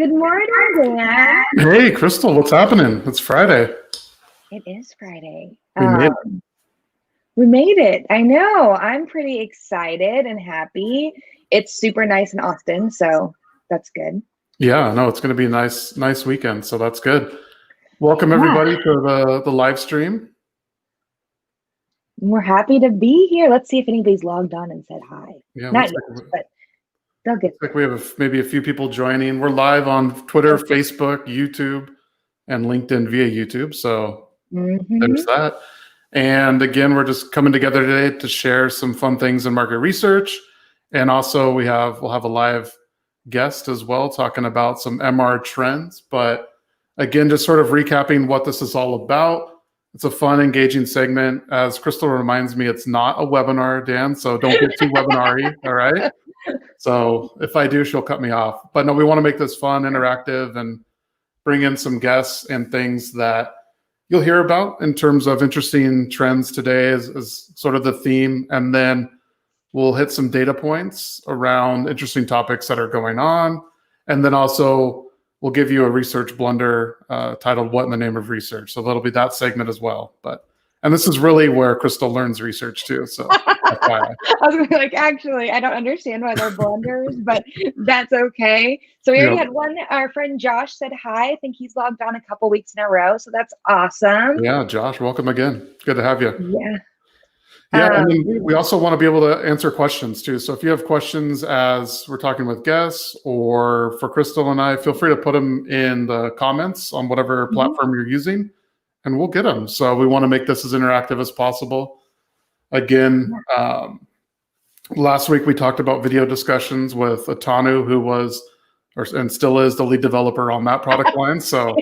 Good morning, Dan. Hey, Crystal, what's happening? It's Friday. It is Friday. We made it. We made it. I know. I'm pretty excited and happy. It's super nice in Austin, so that's good. Yeah, no, it's going to be a nice weekend, so that's good. Welcome everybody to the live stream. We're happy to be here. Let's see if anybody's logged on and said hi. Yeah, Not yet, but they'll get there. Like we have maybe a few people joining. We're live on Twitter, Facebook, YouTube, and LinkedIn via YouTube. So there's that. And again, we're just coming together today to share some fun things in market research. And also we'll have a live guest as well talking about some MR trends. But again, just sort of recapping what this is all about. It's a fun, engaging segment. As Crystal reminds me, it's not a webinar, Dan, so don't get too webinar-y, all right? So if I do, she'll cut me off. But no, we want to make this fun, interactive, and bring in some guests and things that you'll hear about in terms of interesting trends today as sort of the theme. And then we'll hit some data points around interesting topics that are going on. And then also we'll give you a research blunder titled What in the Name of Research. So that'll be that segment as well. And this is really where Crystal learns research too. So I was gonna be like, actually, I don't understand why they're blunders, but that's okay. So we already had one, our friend Josh said hi. I think he's logged on a couple weeks in a row. So that's awesome. Yeah, Josh, welcome again. Good to have you. Yeah. Yeah, and then we also want to be able to answer questions too. So if you have questions as we're talking with guests or for Crystal and I, feel free to put them in the comments on whatever platform you're using and we'll get them. So we want to make this as interactive as possible. Again, last week we talked about video discussions with Atanu, who was and still is the lead developer on that product line. So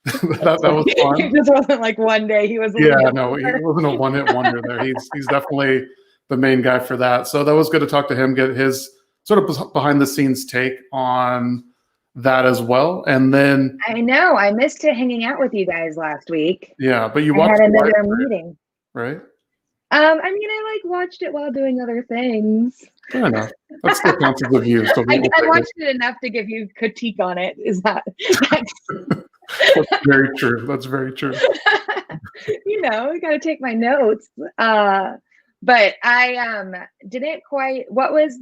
that was fun. It just wasn't like one day he was. Yeah, no, he wasn't a one-hit wonder there. He's definitely the main guy for that. So that was good to talk to him, get his sort of behind-the-scenes take on that as well. And then I know I missed hanging out with you guys last week. Yeah, but you had another meeting, right? I mean, I watched it while doing other things. Fair enough. That still counts as a view. So I watched it enough to give you critique on it. Is that? That's very true. That's very true. You got to take my notes. But I didn't quite. What's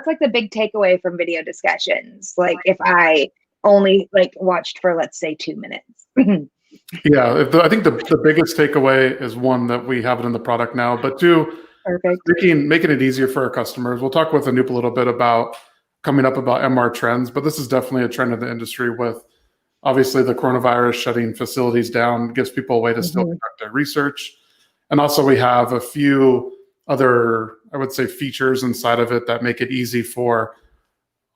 like the big takeaway from video discussions? Like if I only watched for, let's say, 2 minutes. Yeah, I think the biggest takeaway is one that we have it in the product now, but two, making it easier for our customers. We'll talk with Anup a little bit about MR trends, but this is definitely a trend in the industry with obviously the coronavirus shutting facilities down, gives people a way to still conduct their research. And also we have a few other, I would say, features inside of it that make it easy for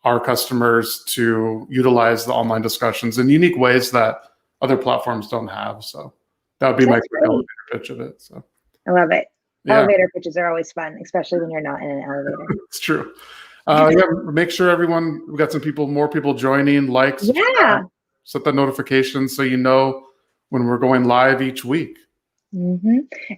our customers to utilize the online discussions in unique ways that other platforms don't have. So that would be my elevator pitch of it. So I love it. Yeah. Elevator pitches are always fun, especially when you're not in an elevator. It's true. Make sure we've got more people joining, likes. Yeah. Set the notifications so you know when we're going live each week.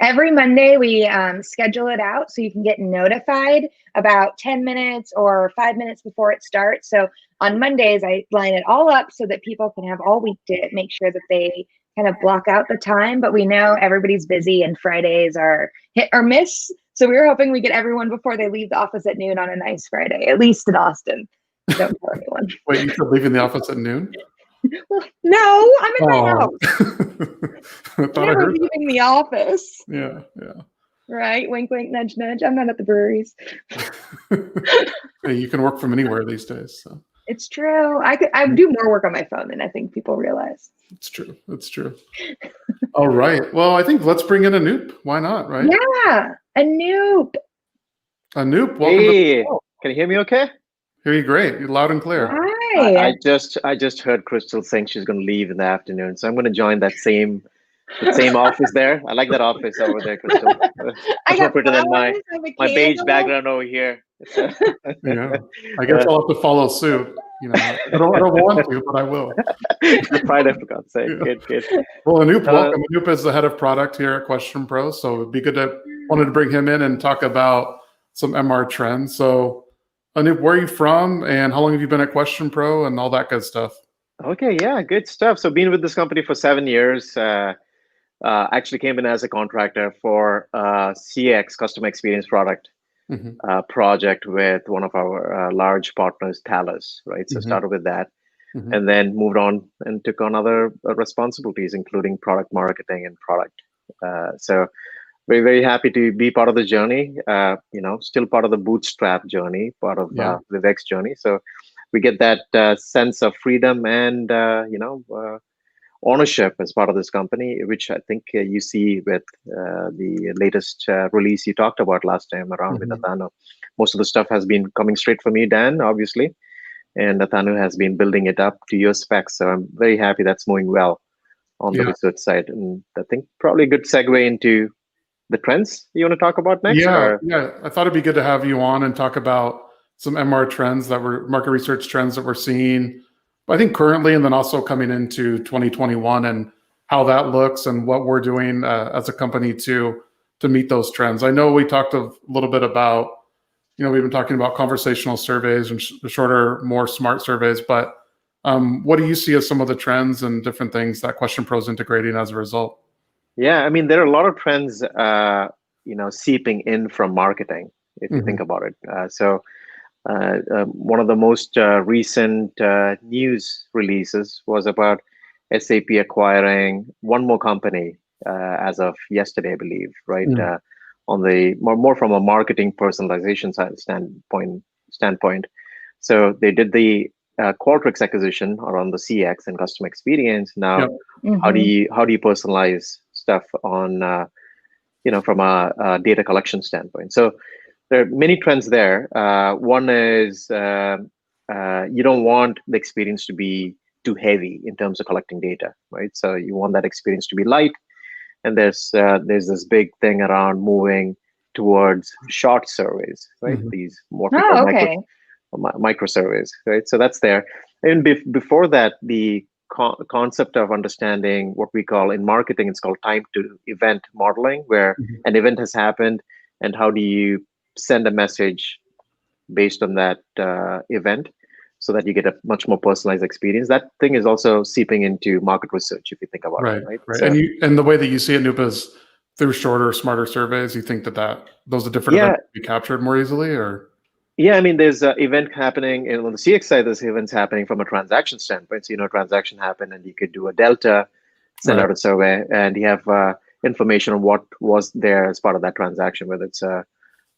Every Monday we schedule it out so you can get notified about 10 minutes or 5 minutes before it starts. So on Mondays I line it all up so that people can have all week to make sure that they kind of block out the time. But we know everybody's busy and Fridays are hit or miss. So we were hoping we get everyone before they leave the office at noon on a nice Friday, at least in Austin. Don't tell anyone. Wait, you're leaving the office at noon? Well, no, I'm in my house. I thought I heard leaving the office. Yeah. Right, wink, wink, nudge, nudge. I'm not at the breweries. Hey, you can work from anywhere these days. So. It's true. I do more work on my phone than I think people realize. It's true. All right. Well, I think let's bring in Anup. Why not? Right? Yeah, Anup. Anup, welcome. Hey, can you hear me? Okay. Hear you great. You're loud and clear. Hi. I just heard Crystal saying she's going to leave in the afternoon, so I'm going to join that same office there. I like that office over there, Crystal. I got better than my beige background over here. Yeah, I guess I'll have to follow suit. I don't want to, but I will. Pride, for God's sake. Yeah. Good. Well, Anup, welcome. Anup is the head of product here at QuestionPro, so it'd be good wanted to bring him in and talk about some MR trends. So, Anup, where are you from, and how long have you been at QuestionPro, and all that good stuff? Okay, yeah, good stuff. So been with this company for 7 years. Actually came in as a contractor for CX, customer experience product project with one of our large partners, Thales, right? So started with that, and then moved on and took on other responsibilities, including product marketing and product. So very, very happy to be part of the journey. Still part of the bootstrap journey, part of Vivek's journey. So we get that sense of freedom and ownership as part of this company, which I think you see with the latest release you talked about last time around with Athanu. Most of the stuff has been coming straight from me, Dan, obviously, and Athanu has been building it up to your specs. So I'm very happy that's moving well on the research side. And I think probably a good segue into the trends you want to talk about next? Yeah. I thought it'd be good to have you on and talk about some MR trends market research trends that we're seeing, I think currently, and then also coming into 2021 and how that looks and what we're doing as a company to meet those trends. I know we talked a little bit about, we've been talking about conversational surveys and shorter, more smart surveys, but what do you see as some of the trends and different things that QuestionPro is integrating as a result? Yeah, I mean, there are a lot of trends, seeping in from marketing, if you think about it. One of the most recent news releases was about SAP acquiring one more company as of yesterday, I believe, right? On the more from a marketing personalization standpoint. So they did the Qualtrics acquisition around the CX and customer experience. Now, how do you personalize stuff on from a data collection standpoint? So there are many trends there. One is you don't want the experience to be too heavy in terms of collecting data, right? So you want that experience to be light. And there's this big thing around moving towards short surveys, right? These more micro surveys, right? So that's there. And before that, the concept of understanding what we call in marketing, it's called time to event modeling, where an event has happened and how do you send a message based on that event so that you get a much more personalized experience. That thing is also seeping into market research, if you think about it, right? So, and the way that you see it, Anup, is through shorter, smarter surveys. You think that those are different events be captured more easily, or? Yeah, I mean, there's an event happening, and on the CX side, there's events happening from a transaction standpoint. So, transaction happened, and you could do a delta, send out a survey, and you have information on what was there as part of that transaction, whether it's a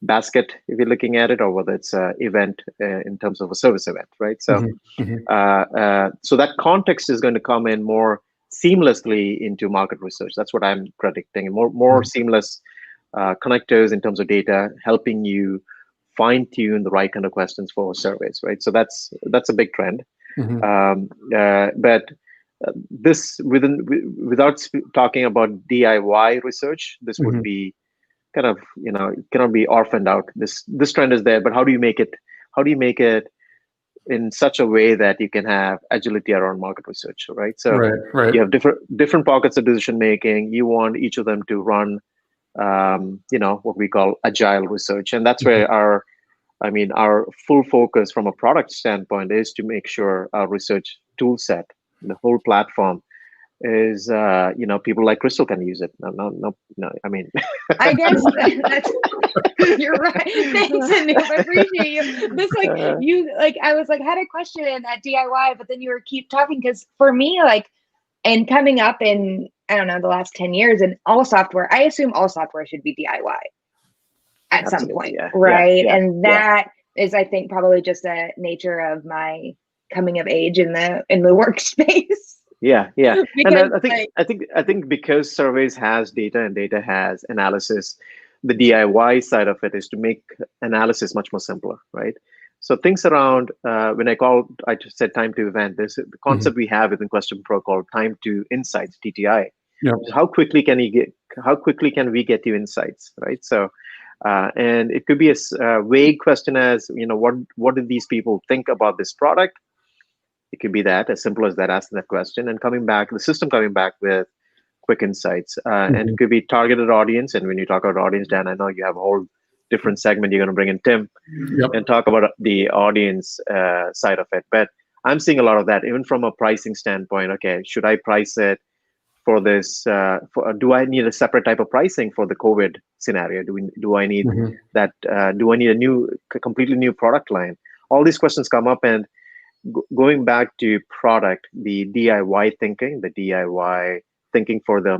basket, if you're looking at it, or whether it's an event in terms of a service event, right? So, so that context is going to come in more seamlessly into market research. That's what I'm predicting. More seamless connectors in terms of data, helping you fine-tune the right kind of questions for surveys, right? So that's a big trend. But this without talking about DIY research, this would be kind of cannot be orphaned out. This trend is there, but how do you make it in such a way that you can have agility around market research, right? So you have different pockets of decision making. You want each of them to run what we call agile research, and that's where our full focus from a product standpoint is to make sure our research tool set, the whole platform, is people like Crystal can use it. No. I mean, I guess that's you're right. Thanks, Anup. I appreciate you. This I was had a question in that DIY, but then you keep talking, because for me, and coming up in, I don't know, the last 10 years, and all software, I assume all software should be DIY at some point, right? And that is, I think, probably just a nature of my coming of age in the workspace. Yeah. And I think because surveys has data and data has analysis, the DIY side of it is to make analysis much more simpler, right? So things around when I just said time to event, there's the concept we have within QuestionPro called time to insights, TTI. How quickly can we get you insights, right? So and it could be a vague question as, what did these people think about this product? It could be that, as simple as that, asking that question and the system coming back with quick insights. And it could be targeted audience. And when you talk about audience, Dan, I know you have a whole different segment. You're going to bring in Tim and talk about the audience side of it. But I'm seeing a lot of that, even from a pricing standpoint. Okay, should I price it for this? Do I need a separate type of pricing for the COVID scenario? Do I need that? Do I need a completely new product line? All these questions come up, and going back to product, the DIY thinking for the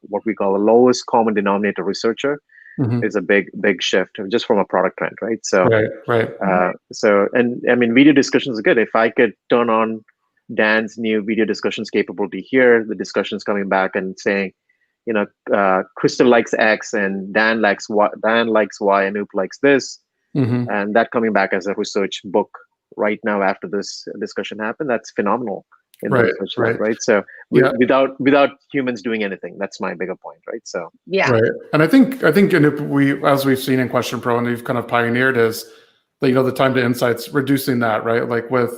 what we call the lowest common denominator researcher is a big shift just from a product trend, right? So, and I mean, video discussions is good. If I could turn on Dan's new video discussions capability here, the discussions coming back and saying, Crystal likes X and Dan likes Y, Anup likes this, and that coming back as a research book right now after this discussion happened, that's phenomenal. Right. So without humans doing anything, that's my bigger point, right? So right. And I think as we've seen in QuestionPro, and we've kind of pioneered, is that the time to insights, reducing that, right? Like with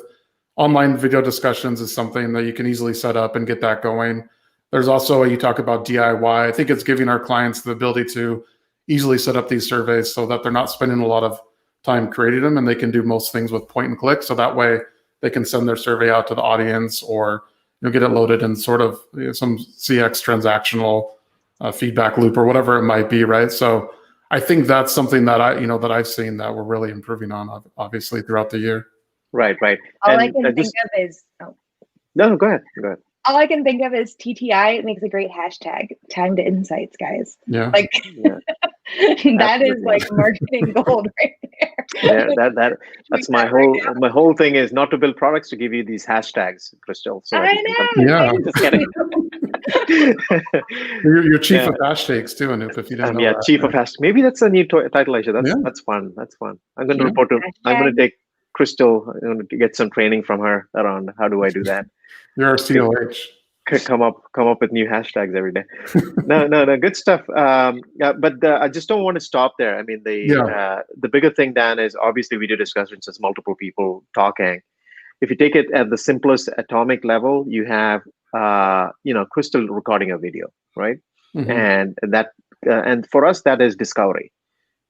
online video discussions is something that you can easily set up and get that going. There's also, you talk about DIY. I think it's giving our clients the ability to easily set up these surveys so that they're not spending a lot of time creating them, and they can do most things with point and click. So that way they can send their survey out to the audience, or get it loaded in sort of some CX transactional feedback loop or whatever it might be, right? So I think that's something that I've seen that we're really improving on, obviously, throughout the year. Right. All I can think of is no, go ahead. All I can think of is TTI. It makes a great hashtag. Time to insights, guys. Yeah. That is like marketing gold right there. Yeah, that's my whole thing is not to build products, to give you these hashtags, Crystal. So I know. Yeah. Just kidding. You're chief of hashtags too, Anup, if you didn't know that. Chief of hashtags. Maybe that's a new title, Aisha. That's fun. I'm going to report to. I'm going to take Crystal. I'm going to get some training from her around how do I do that. You're our COH. Come up with new hashtags every day. No, good stuff. But I just don't want to stop there. I mean, the bigger thing, Dan, is obviously video discussions is multiple people talking. If you take it at the simplest atomic level, you have Crystal recording a video, right? And that and for us that is discovery,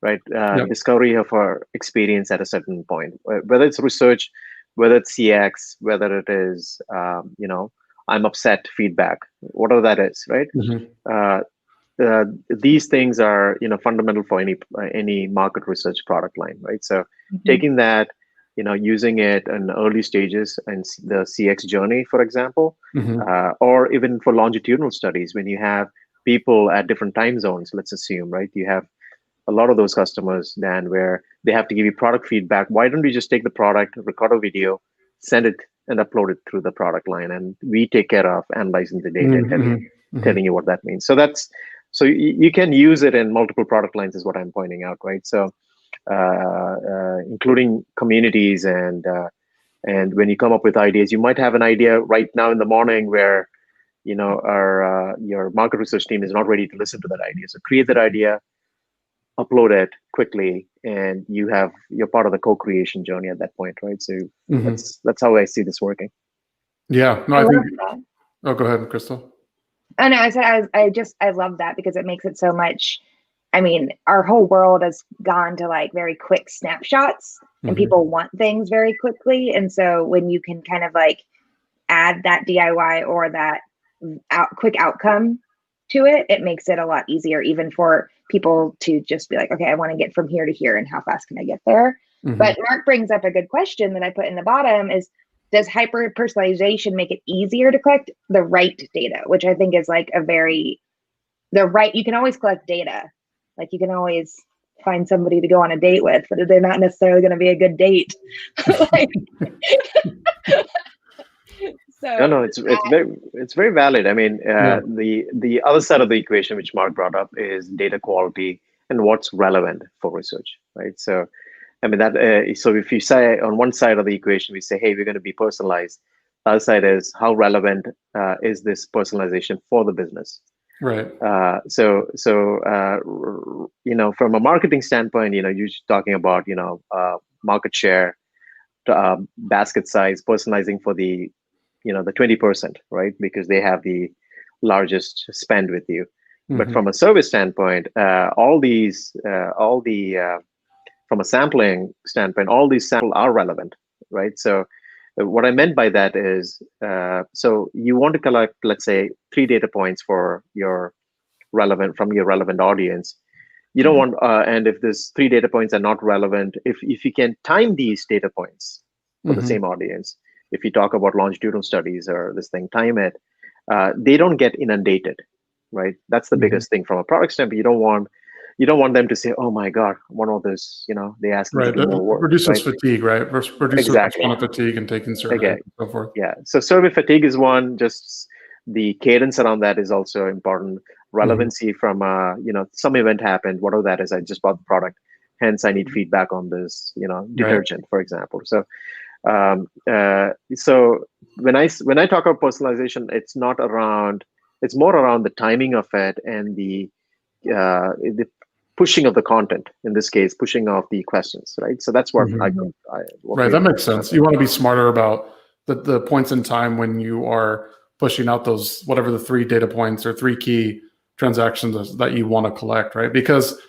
right? Discovery of our experience at a certain point, whether it's research, whether it's CX, whether it is I'm upset feedback, whatever that is, right? These things are fundamental for any market research product line, right? So taking that, using it in early stages and the CX journey, for example, or even for longitudinal studies, when you have people at different time zones, let's assume, right? You have a lot of those customers, Dan, where they have to give you product feedback. Why don't we just take the product, record a video, send it and upload it through the product line, and we take care of analyzing the data and telling you what that means. So you can use it in multiple product lines, is what I'm pointing out, right? So including communities, and when you come up with ideas, you might have an idea right now in the morning where your market research team is not ready to listen to that idea. So create that idea, upload it quickly, and you're part of the co-creation journey at that point, right? So that's how I see this working. Yeah, no, I think. Oh, go ahead, Crystal. Oh no, I said I love that, because it makes it so much. I mean, our whole world has gone to like very quick snapshots, and people want things very quickly. And so when you can kind of like add that DIY or that quick outcome to it, it makes it a lot easier, even for people to just be like, okay, I want to get from here to here, and how fast can I get there? But Mark brings up a good question that I put in the bottom is, does hyper-personalization make it easier to collect the right data? Which I think is like you can always collect data. Like you can always find somebody to go on a date with, but they're not necessarily going to be a good date. So no, it's very valid. I mean, the other side of the equation, which Mark brought up, is data quality and what's relevant for research, right? So, I mean so if you say on one side of the equation, we say, hey, we're going to be personalized. The other side is how relevant is this personalization for the business, right? So from a marketing standpoint, you're talking about market share, basket size, personalizing for the the 20%, right? Because they have the largest spend with you. But from a service standpoint, from a sampling standpoint, all these samples are relevant, right? So What I meant by that is, so you want to collect, let's say, 3 data points for your relevant audience. You don't want, and if these 3 data points are not relevant, if you can time these data points for the same audience, if you talk about longitudinal studies or this thing, time it, they don't get inundated, right? That's the biggest thing from a product standpoint. You don't want them to say, "Oh my God, one of those," they ask me to do more work. Reduces right? fatigue, right? Reduces Exactly. response fatigue and taking surveys and so forth. Yeah. So survey fatigue is one. Just the cadence around that is also important. Relevancy from some event happened. Whatever that is, I just bought the product. Hence, I need feedback on this, detergent, for example. So, so when I talk about personalization, it's not around. It's more around the timing of it and the pushing of the content. In this case, pushing of the questions, right? So that's what right. That makes sense. You want to be smarter about the points in time when you are pushing out those, whatever the 3 data points or 3 key transactions that you want to collect, right? Because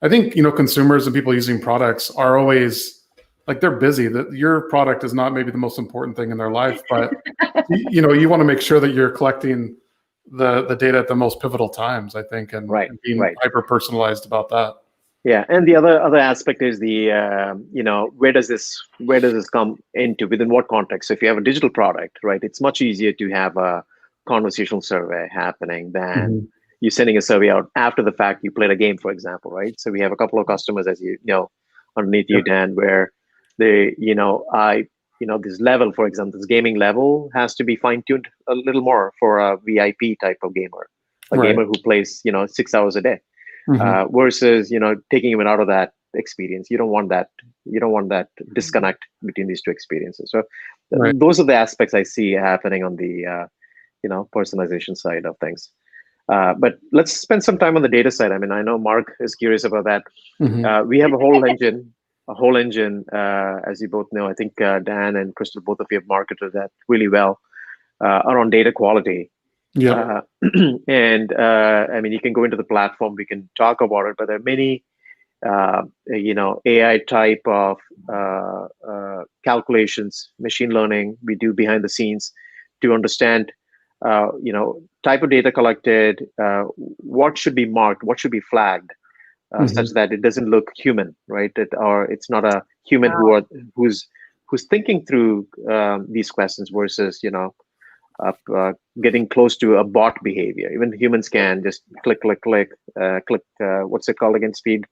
I think, consumers and people using products are always like, they're busy. That your product is not maybe the most important thing in their life, but you want to make sure that you're collecting the data at the most pivotal times, I think, and being hyper-personalized about that. Yeah, and the other aspect is the where does this come into, within what context? So if you have a digital product, right, it's much easier to have a conversational survey happening than you sending a survey out after the fact. You played a game, for example, right? So we have a couple of customers, as you know, underneath you, Dan, where they, this level, for example, this gaming level has to be fine-tuned a little more for a VIP type of gamer, a gamer who plays 6 hours a day. Versus taking him out of that experience. You don't want that disconnect between these two experiences. So those are the aspects I see happening on the personalization side of things. But let's spend some time on the data side. I mean, I know Mark is curious about that. We have a whole engine, as you both know. I think Dan and Crystal, both of you have marketed that really well around data quality. Yeah. And I mean, you can go into the platform, we can talk about it, but there are many, AI type of calculations, machine learning we do behind the scenes to understand, type of data collected, what should be marked, what should be flagged, such that it doesn't look human, right? Or it's not a human who's thinking through these questions versus, getting close to a bot behavior. Even humans can just click. What's it called again? Speed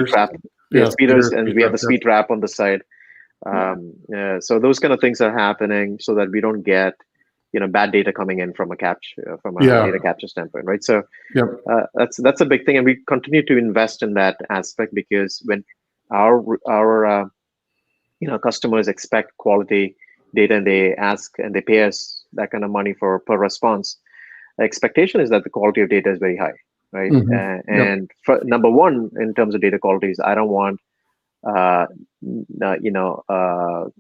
trap. Yeah, speeders, and we have the speed trap on the side. So those kind of things are happening so that we don't get bad data coming in from a data capture standpoint, right? So that's a big thing, and we continue to invest in that aspect, because when our customers expect quality data and they ask and they pay us that kind of money per response, the expectation is that the quality of data is very high, right? And for, number one, in terms of data quality, is I don't want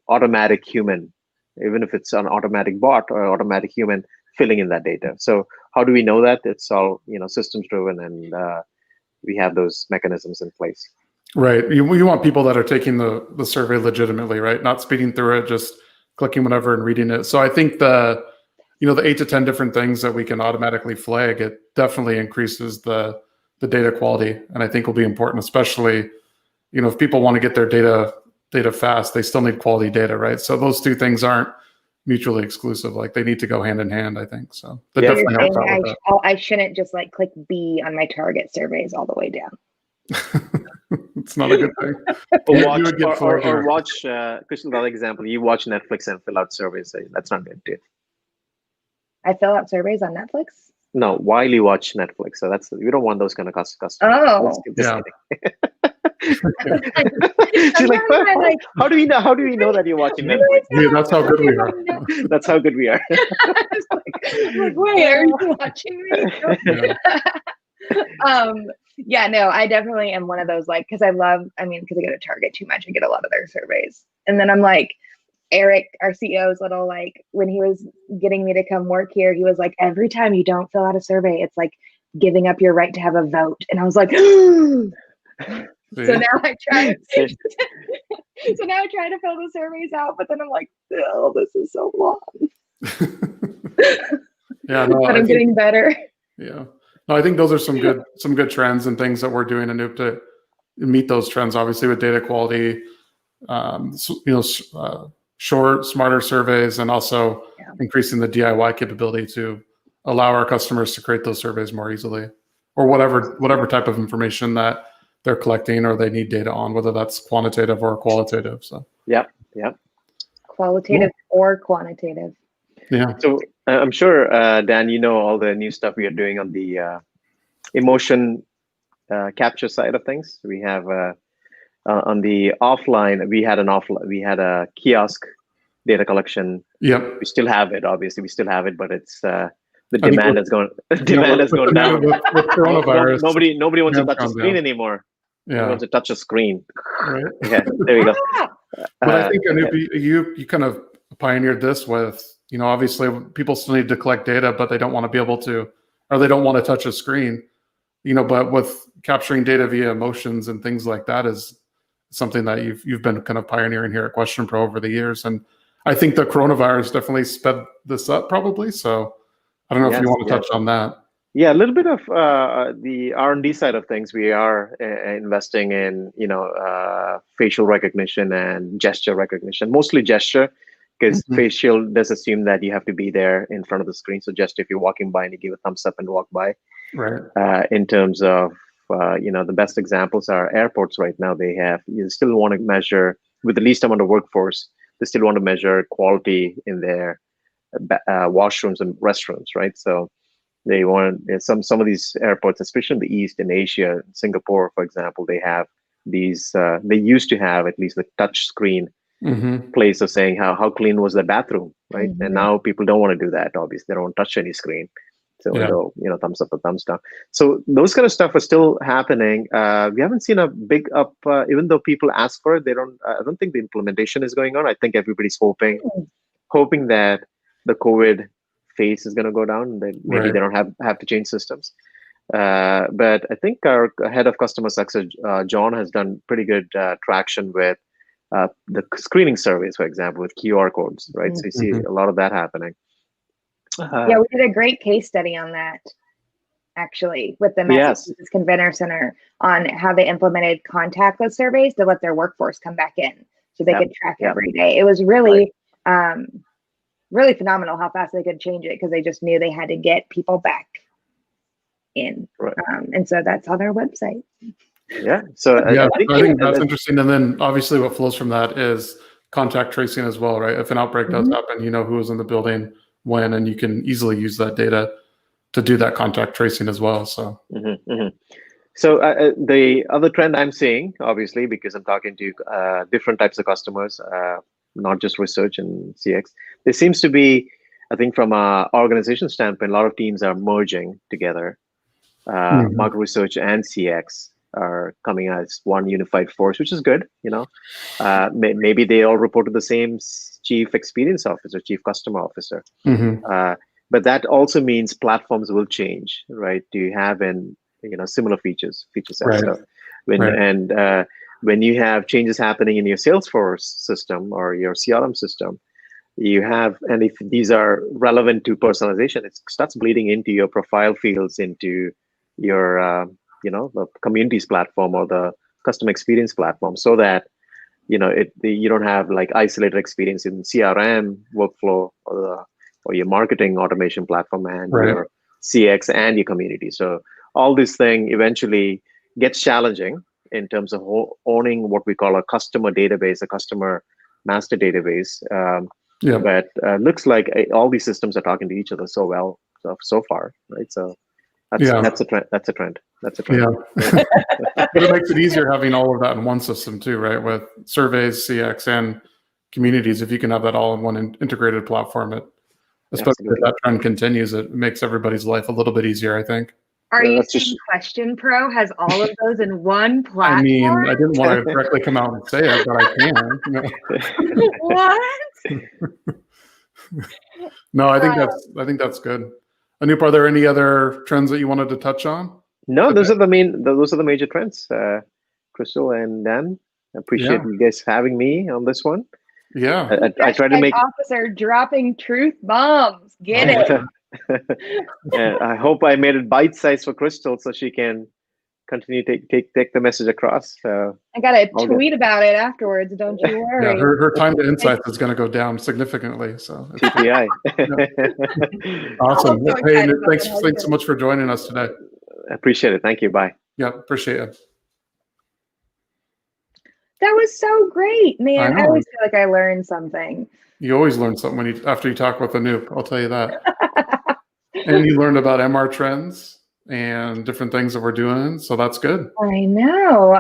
automatic human, even if it's an automatic bot or automatic human, filling in that data. So how do we know that? It's all systems driven, and we have those mechanisms in place. Right. You want people that are taking the survey legitimately, right? Not speeding through it, just clicking whatever and reading it. So I think the 8 to 10 different things that we can automatically flag, it definitely increases the data quality, and I think will be important, especially if people want to get their data fast, they still need quality data, right? So those two things aren't mutually exclusive. Like, they need to go hand in hand, I think. So that definitely helps out with that. I shouldn't just click B on my target surveys all the way down. It's not a good thing. Or watch, Krishna, another example, you watch Netflix and fill out surveys. That's not good too. I fill out surveys on Netflix? No, while you watch Netflix. So we don't want those kind of customers. Oh. Yeah. She's like, how do we know that you're watching Netflix? Yeah, that's how good we are. That's how good we are. Wait, are you watching me? Yeah, no, I definitely am one of those, because I go to Target too much, I get a lot of their surveys. And then I'm like, Eric, our CEO's little, when he was getting me to come work here, he was like, every time you don't fill out a survey, it's like giving up your right to have a vote. And I was like, so now I try to So now I try to fill the surveys out, but then I'm like, oh, this is so long. Yeah, no, but I'm getting better. Yeah, no, I think those are some good trends and things that we're doing, Anup, to meet those trends. Obviously, with data quality, short, smarter surveys, and also increasing the DIY capability to allow our customers to create those surveys more easily, or whatever type of information that they're collecting or they need data on, whether that's quantitative or qualitative. So Yep. Qualitative or quantitative. Yeah. So I'm sure, Dan, you know all the new stuff we are doing on the emotion capture side of things. We have on the offline, we had a kiosk data collection. Yep. We still have it, obviously. We still have it, but it's the demand has gone down. With coronavirus, nobody wants to touch a screen anymore. Yeah. Nobody wants to touch a screen. Right. Yeah, there you go. But I think, Anup, you kind of pioneered this with, obviously people still need to collect data, but they don't want to be able to, or they don't want to touch a screen, but with capturing data via emotions and things like that is something that you've been kind of pioneering here at QuestionPro over the years. And I think the coronavirus definitely sped this up probably. So I don't know if you want to touch on that. Yeah, a little bit of the R&D side of things. We are investing in, facial recognition and gesture recognition, mostly gesture, because facial does assume that you have to be there in front of the screen. So just if you're walking by and you give a thumbs up and walk by. Right. In terms of, the best examples are airports right now. You still want to measure with the least amount of workforce. They still want to measure quality in their washrooms and restrooms, right? So they want some of these airports, especially in the East, in Asia, Singapore, for example, they have these. They used to have at least the touch screen place of saying how clean was the bathroom, right? And now people don't want to do that. Obviously, they don't want to touch any screen. So they'll, thumbs up or thumbs down. So those kind of stuff are still happening. We haven't seen a big up, even though people ask for it. They don't. I don't think the implementation is going on. I think everybody's hoping that the COVID phase is going to go down. That maybe they don't have to change systems. But I think our head of customer success, John, has done pretty good traction with the screening surveys, for example, with QR codes, right? So you see a lot of that happening. Yeah, we did a great case study on that, actually, with the Massachusetts Convention Center on how they implemented contactless surveys to let their workforce come back in so they could track every day. It was really, really phenomenal how fast they could change it because they just knew they had to get people back in. And so that's on their website. Yeah. So I think that's interesting. And then obviously what flows from that is contact tracing as well, right? If an outbreak does happen, you know who was in the building when, and you can easily use that data to do that contact tracing as well. So, So the other trend I'm seeing, obviously, because I'm talking to different types of customers, not just research and CX, there seems to be, I think from an organization standpoint, a lot of teams are merging together. Market research and CX are coming as one unified force, which is good. Maybe they all report to the same chief experience officer, chief customer officer. But that also means platforms will change, right? Do you have similar feature sets? So when you have changes happening in your Salesforce system or your CRM system, you have, and if these are relevant to personalization, it starts bleeding into your profile fields, into your the communities platform or the customer experience platform, so that you don't have like isolated experience in CRM workflow or your marketing automation platform and your CX and your community. So all this thing eventually gets challenging in terms of owning what we call a customer database, a customer master database. But looks like all these systems are talking to each other so well so far, right? So that's a trend. That's a trend. Yeah. But it makes it easier having all of that in one system too, right? With surveys, CX, and communities. If you can have that all in one integrated platform, especially if that trend continues, it makes everybody's life a little bit easier, I think. Are you saying QuestionPro has all of those in one platform? I mean, I didn't want to directly come out and say it, but I can. What? No, I think that's good. Anup, are there any other trends that you wanted to touch on? No, those are the major trends. Crystal and Dan, Appreciate you guys having me on this one. Yeah. I try to make officer dropping truth bombs. Get it. And I hope I made it bite-sized for Crystal so she can continue to take the message across. So I got to tweet about it afterwards. Don't you worry. Yeah, her time to insights is going to go down significantly. So TPI. Awesome. So Hey, thanks so much for joining us today. I appreciate it. Thank you. Bye. Yeah, appreciate it. That was so great, man. I I always feel like I learned something. You always learn something after you talk with Anup. I'll tell you that. And you learned about MR trends and different things that we're doing. So that's good. I know.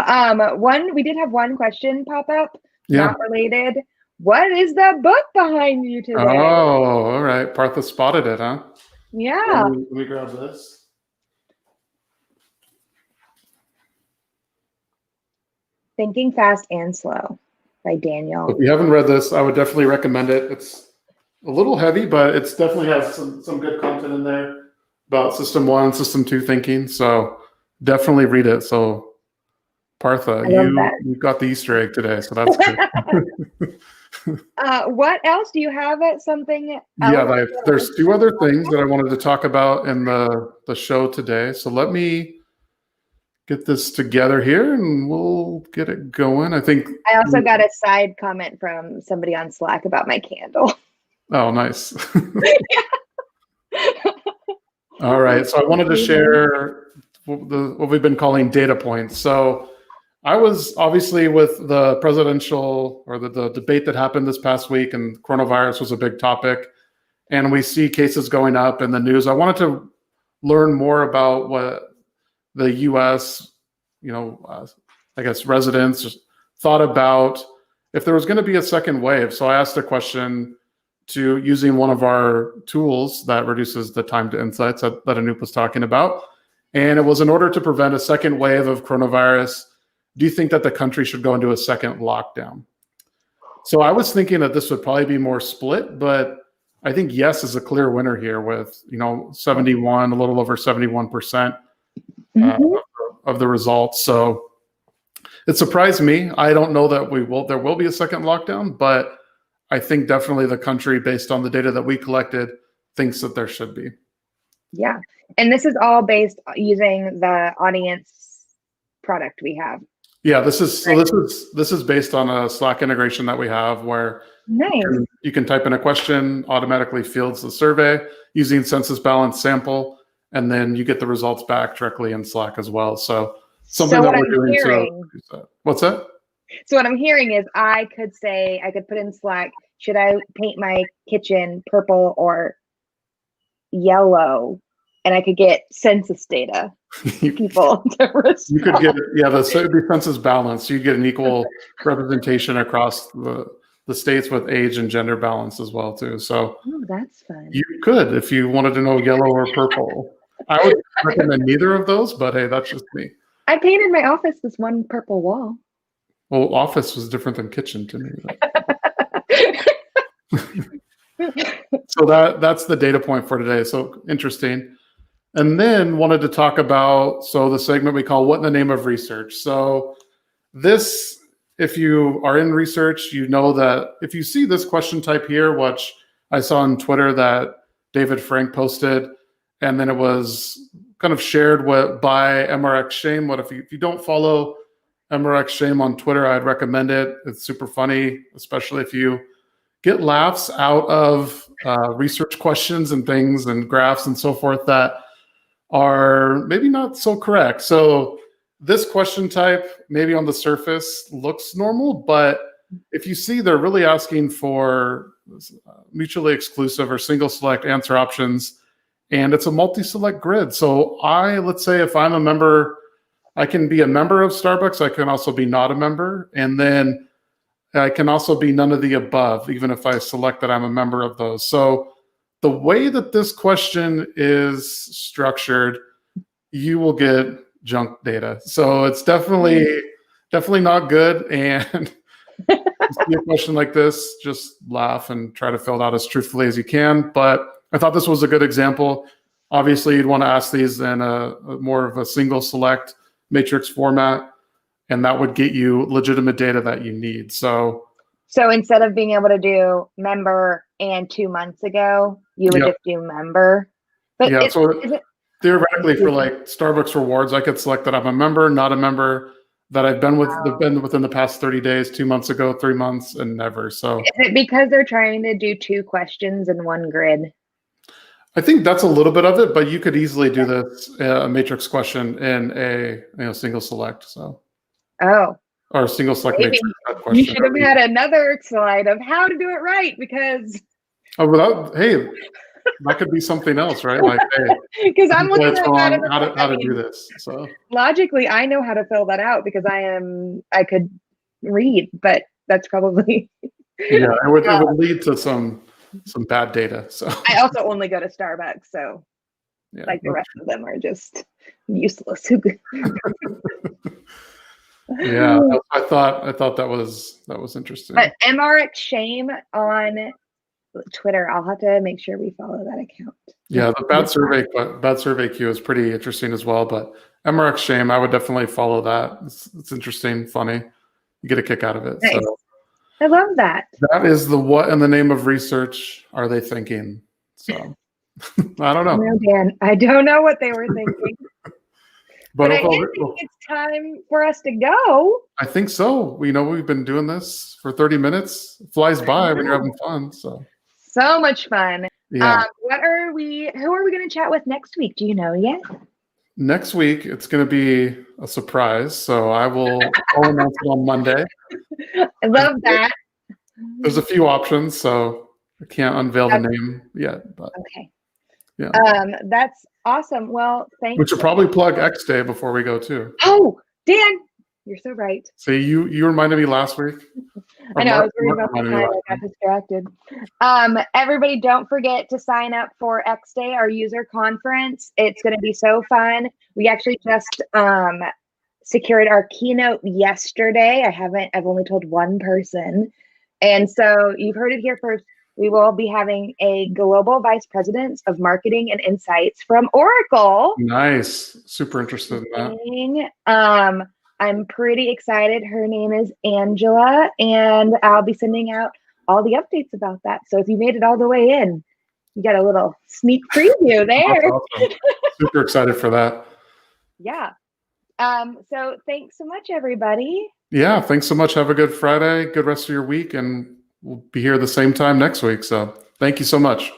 We did have one question pop up, not related. What is the book behind you today? Oh, all right. Partha spotted it, huh? Yeah. Let me grab this. Thinking Fast and Slow by Daniel. If you haven't read this, I would definitely recommend it. It's a little heavy, but it definitely has some good content in there about System 1, System 2 thinking. So definitely read it. So Partha, you got the Easter egg today, so that's good. What else? Do you have something else? Yeah, there's two other things that I wanted to talk about in the show today. So let me get this together here and we'll get it going. I think I also got a side comment from somebody on Slack about my candle. Oh, nice. All right. So I wanted to share what we've been calling data points. So I was obviously with the presidential or the debate that happened this past week, and coronavirus was a big topic. And we see cases going up in the news. I wanted to learn more about what the U.S., I guess residents thought about if there was going to be a second wave. So I asked a question to using one of our tools that reduces the time to insights that Anup was talking about. And it was in order to prevent a second wave of coronavirus, do you think that the country should go into a second lockdown? So I was thinking that this would probably be more split, but I think yes is a clear winner here with, 71, a little over 71%. Of the results. So it surprised me. I don't know that there will be a second lockdown, but I think definitely the country, based on the data that we collected, thinks that there should be. Yeah. And this is all based using the audience product we have. Yeah, this is based on a Slack integration that we have where you can type in a question, automatically fields the survey using census balance sample, and then you get the results back directly in Slack as well. So something that we're doing. What's that? So what I'm hearing is I could put in Slack, should I paint my kitchen purple or yellow? And I could get census data. People to respond. You could get, it would be census balance. You'd get an equal representation across the states with age and gender balance as well too. So that's fun. You could, if you wanted to know yellow or purple. I would recommend neither of those, but hey, that's just me. I painted my office this one purple wall. Well, office was different than kitchen to me. So that's the data point for today. So interesting. And then wanted to talk about, the segment we call What in the Name of Research. So this, if you are in research, you know that if you see this question type here, which I saw on Twitter that David Frank posted, and then it was kind of shared by MRX Shame. If you don't follow MRX Shame on Twitter, I'd recommend it. It's super funny, especially if you get laughs out of research questions and things and graphs and so forth that are maybe not so correct. So this question type, maybe on the surface, looks normal, but if you see they're really asking for mutually exclusive or single select answer options, and it's a multi-select grid. So let's say if I'm a member, I can be a member of Starbucks. I can also be not a member. And then I can also be none of the above, even if I select that I'm a member of those. So the way that this question is structured, you will get junk data. So it's definitely not good. And you see a question like this, just laugh and try to fill it out as truthfully as you can. But I thought this was a good example. Obviously, you'd want to ask these in a more of a single select matrix format. and that would get you legitimate data that you need. So instead of being able to do member and 2 months ago, you would just do member. But yeah, theoretically for like Starbucks rewards, I could select that I'm a member, not a member, that I've been within the past 30 days, 2 months ago, 3 months, and never. So is it because they're trying to do 2 questions in one grid? I think that's a little bit of it, but you could easily do this a matrix question in a single select. So or a single select maybe matrix question. You should have had another slide of how to do it right, because hey, that could be something else, right? Like, hey, because I'm looking at wrong, how to do this. So logically, I know how to fill that out because I could read, but that's probably yeah, it would lead to some bad data. So I also only go to Starbucks, so like the rest of them are just useless. Yeah, I thought that was interesting. But MRX Shame on Twitter, I'll have to make sure we follow that account. Yeah, the bad survey queue is pretty interesting as well. But MRX Shame, I would definitely follow that. It's interesting, funny. You get a kick out of it. Nice. So I love that. that is the what in the name of research are they thinking? So I don't know. No, Dan, I don't know what they were thinking. But I think it's time for us to go. I think so. We've been doing this for 30 minutes. It flies by when you're having fun. So much fun. Yeah. Who are we going to chat with next week? Do you know yet? Next week, it's going to be a surprise. So I'll announce it on Monday. I love that. There's a few options, so I can't unveil the name yet. But okay. Yeah. That's awesome. Well, thanks. We should probably plug X Day before we go too. Oh, Dan, you're so right. See, you reminded me last week. I know. I was worried about the time. I got distracted. Everybody, don't forget to sign up for X Day, our user conference. It's going to be so fun. We actually just secured our keynote yesterday. I've only told one person. And so you've heard it here first. We will be having a global vice president of marketing and insights from Oracle. Nice. Super interested in that. I'm pretty excited. Her name is Angela, and I'll be sending out all the updates about that. So if you made it all the way in, you got a little sneak preview there. Awesome. Super excited for that. Yeah. So thanks so much, everybody. Yeah. Thanks so much. Have a good Friday. Good rest of your week. And we'll be here the same time next week. So thank you so much.